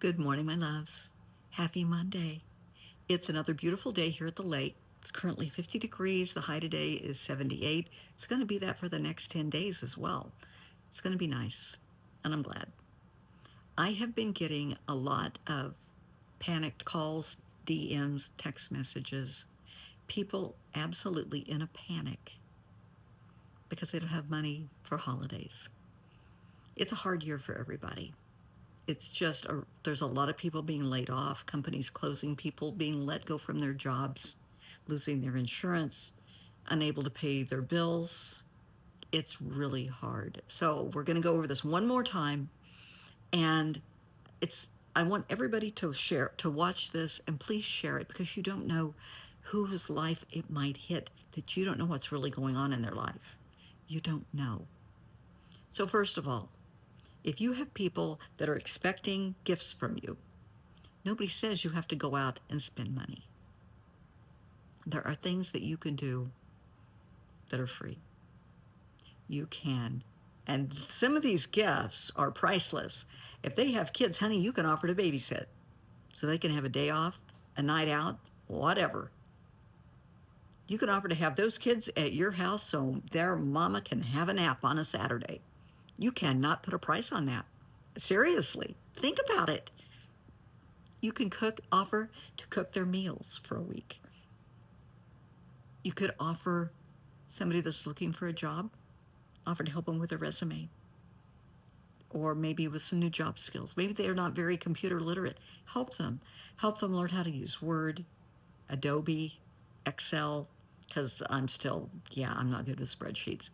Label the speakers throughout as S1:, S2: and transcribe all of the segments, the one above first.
S1: Good morning, my loves. Happy Monday. It's another beautiful day here at the lake. It's currently 50 degrees. The high today is 78. It's going to be that for the next 10 days as well. It's going to be nice, and I'm glad. I have been getting a lot of panicked calls, DMs, text messages, people absolutely in a panic because they don't have money for holidays. It's a hard year for everybody. It's just there's a lot of people being laid off, companies closing, people being let go from their jobs, losing their insurance, unable to pay their bills. It's really hard. So we're going to go over this one more time, and I want everybody to share, to watch this, and please share it, because you don't know whose life it might hit, that you don't know what's really going on in their life. You don't know. So first of all, if you have people that are expecting gifts from you, nobody says you have to go out and spend money. There are things that you can do that are free. You can. And some of these gifts are priceless. If they have kids, honey, you can offer to babysit so they can have a day off, a night out, whatever. You can offer to have those kids at your house so their mama can have a nap on a Saturday. You cannot put a price on that. Seriously, think about it. You can offer to cook their meals for a week. You could offer somebody that's looking for a job, offer to help them with a resume, or maybe with some new job skills. Maybe they're not very computer literate. Help them learn how to use Word, Adobe, Excel, because I'm not good with spreadsheets.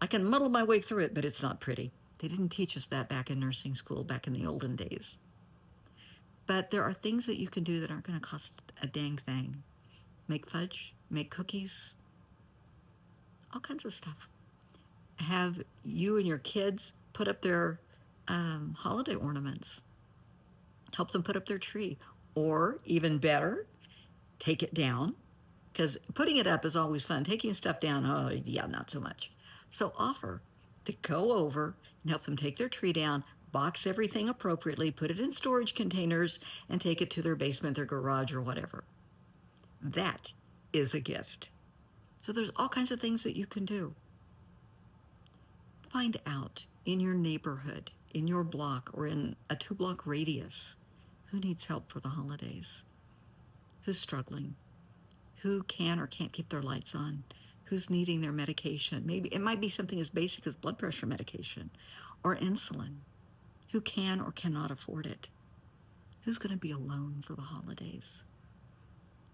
S1: I can muddle my way through it, but it's not pretty. They didn't teach us that back in nursing school, back in the olden days. But there are things that you can do that aren't going to cost a dang thing. Make fudge, make cookies, all kinds of stuff. Have you and your kids put up their holiday ornaments. Help them put up their tree. Or even better, take it down, because putting it up is always fun. Taking stuff down, oh yeah, not so much. So offer to go over and help them take their tree down, box everything appropriately, put it in storage containers, and take it to their basement, their garage, or whatever. That is a gift. So there's all kinds of things that you can do. Find out in your neighborhood, in your block, or in a 2-block radius, who needs help for the holidays, who's struggling, who can or can't keep their lights on, who's needing their medication. Maybe it might be something as basic as blood pressure medication or insulin, who can or cannot afford it, who's going to be alone for the holidays.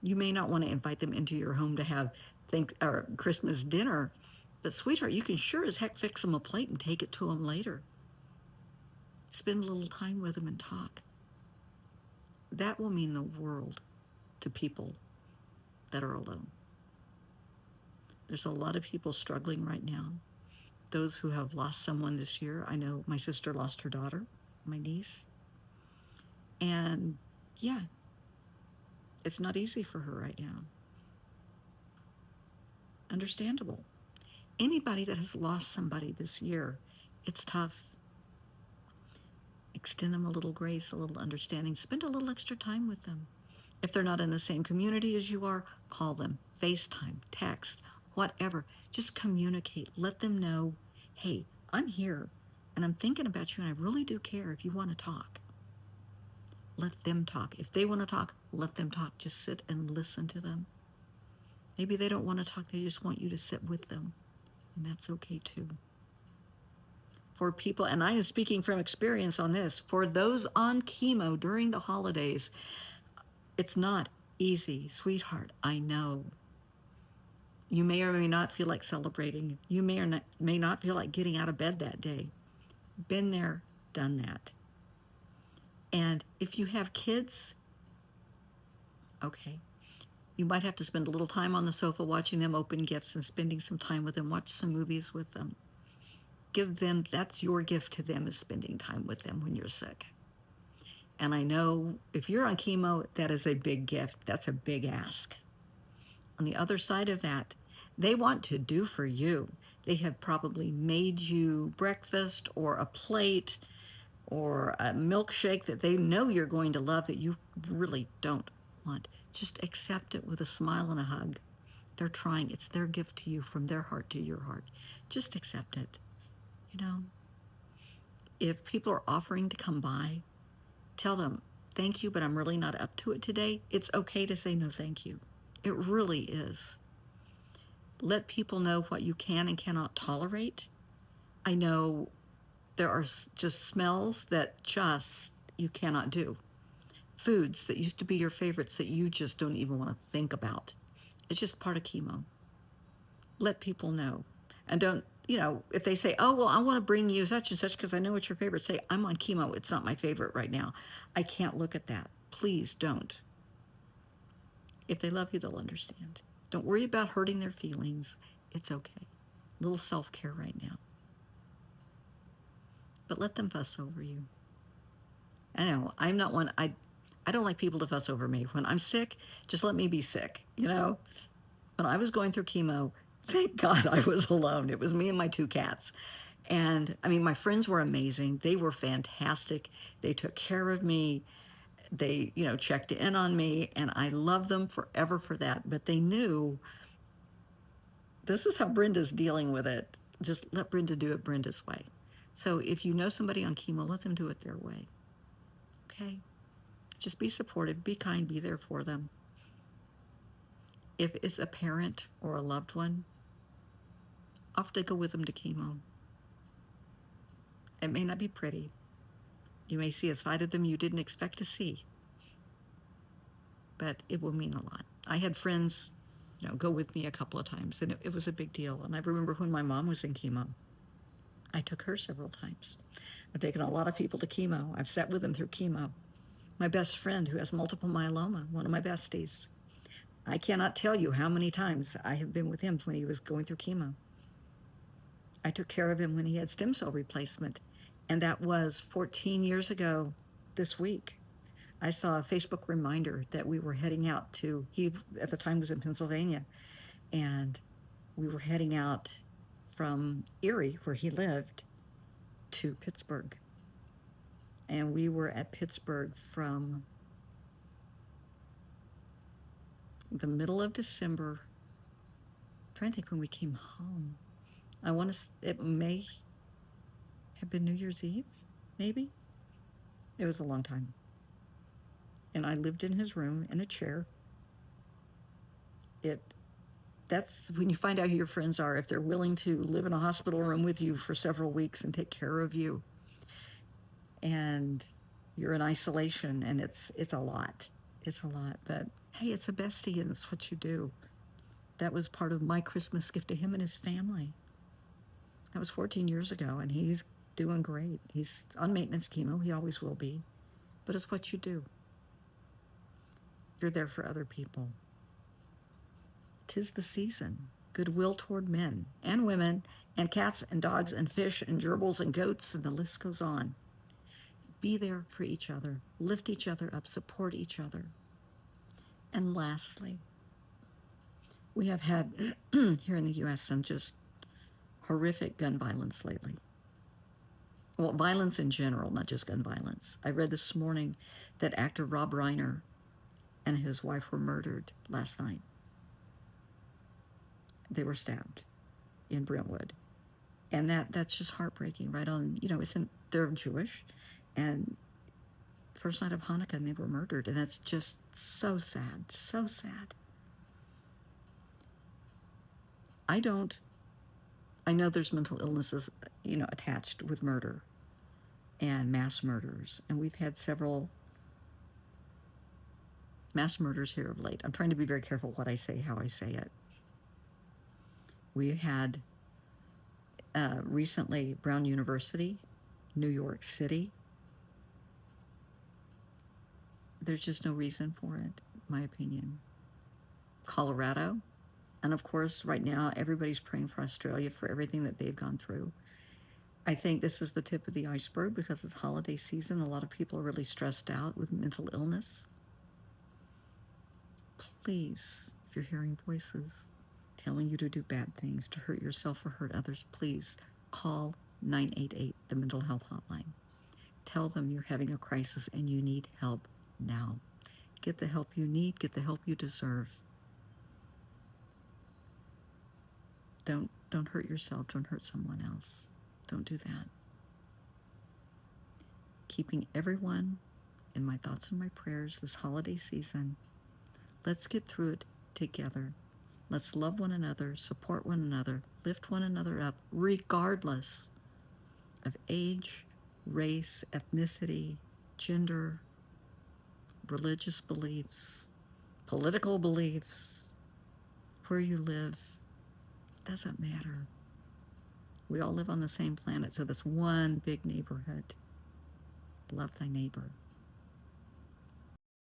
S1: You may not want to invite them into your home to have Christmas dinner, but sweetheart, you can sure as heck fix them a plate and take it to them later. Spend a little time with them and talk. That will mean the world to people that are alone. There's a lot of people struggling right now. Those who have lost someone this year. I know my sister lost her daughter, my niece. And yeah, it's not easy for her right now. Understandable. Anybody that has lost somebody this year, it's tough. Extend them a little grace, a little understanding. Spend a little extra time with them. If they're not in the same community as you are, call them, FaceTime, text, whatever. Just communicate. Let them know, hey, I'm here and I'm thinking about you and I really do care if you want to talk. Let them talk. If they want to talk, let them talk. Just sit and listen to them. Maybe they don't want to talk. They just want you to sit with them. And that's okay too. For people, and I am speaking from experience on this, for those on chemo during the holidays, it's not easy, sweetheart. I know. You may or may not feel like celebrating. You may not feel like getting out of bed that day. Been there, done that. And if you have kids, okay, you might have to spend a little time on the sofa watching them open gifts and spending some time with them. Watch some movies with them. Give them, that's your gift to them, is spending time with them when you're sick. And I know if you're on chemo, that is a big gift. That's a big ask. On the other side of that, they want to do for you. They have probably made you breakfast or a plate or a milkshake that they know you're going to love that you really don't want. Just accept it with a smile and a hug. They're trying. It's their gift to you from their heart to your heart. Just accept it. You know, if people are offering to come by, tell them, thank you, but I'm really not up to it today. It's okay to say no, thank you. It really is. Let people know what you can and cannot tolerate. I know there are just smells that just you cannot do. Foods that used to be your favorites that you just don't even want to think about. It's just part of chemo. Let people know. And don't, if they say, oh, well, I want to bring you such and such because I know it's your favorite, say, I'm on chemo. It's not my favorite right now. I can't look at that. Please don't. If they love you, they'll understand. Don't worry about hurting their feelings. It's okay. A little self-care right now. But let them fuss over you. I know, I'm not one, I don't like people to fuss over me. When I'm sick, just let me be sick, When I was going through chemo, thank God I was alone. It was me and my 2 cats. And I mean, my friends were amazing. They were fantastic. They took care of me. They, checked in on me, and I love them forever for that. But they knew this is how Brenda's dealing with it. Just let Brenda do it Brenda's way. So if you know somebody on chemo, let them do it their way. Okay? Just be supportive, be kind, be there for them. If it's a parent or a loved one, off they go with them to chemo. It may not be pretty. You may see a side of them you didn't expect to see, but it will mean a lot. I had friends, go with me a couple of times, and it was a big deal. And I remember when my mom was in chemo, I took her several times. I've taken a lot of people to chemo. I've sat with them through chemo. My best friend who has multiple myeloma, one of my besties, I cannot tell you how many times I have been with him when he was going through chemo. I took care of him when he had stem cell replacement, and that was 14 years ago this week. I saw a Facebook reminder that we were heading out to, he at the time was in Pennsylvania, and we were heading out from Erie, where he lived, to Pittsburgh. And we were at Pittsburgh from the middle of December. I'm trying to think when we came home. I want to, it may have been New Year's Eve, maybe. It was a long time. And I lived in his room in a chair. That's when you find out who your friends are, if they're willing to live in a hospital room with you for several weeks and take care of you. And you're in isolation, and it's a lot. It's a lot, but hey, it's a bestie, and it's what you do. That was part of my Christmas gift to him and his family. That was 14 years ago, and he's doing great. He's on maintenance chemo. He always will be. But it's what you do. You're there for other people. 'Tis the season. Goodwill toward men and women and cats and dogs and fish and gerbils and goats, and the list goes on. Be there for each other. Lift each other up. Support each other. And lastly, we have had here in the U.S. some just horrific gun violence lately. Well, violence in general, not just gun violence. I read this morning that actor Rob Reiner and his wife were murdered last night. They were stabbed in Brentwood. And that's just heartbreaking, right on, they're Jewish, and the first night of Hanukkah, and they were murdered, and that's just so sad, so sad. I know there's mental illnesses, attached with murder and mass murders, and we've had several mass murders here of late. I'm trying to be very careful what I say, how I say it. We had recently Brown University, New York City. There's just no reason for it, in my opinion. Colorado, and of course, right now, everybody's praying for Australia for everything that they've gone through. I think this is the tip of the iceberg because it's holiday season. A lot of people are really stressed out with mental illness. Please, if you're hearing voices telling you to do bad things, to hurt yourself or hurt others, please call 988, the mental health hotline. Tell them you're having a crisis and you need help now. Get the help you need, get the help you deserve. Don't hurt yourself, don't hurt someone else. Don't do that. Keeping everyone in my thoughts and my prayers this holiday season. Let's get through it together. Let's love one another, support one another, lift one another up, regardless of age, race, ethnicity, gender, religious beliefs, political beliefs, where you live. Doesn't matter. We all live on the same planet, so this one big neighborhood. Love thy neighbor.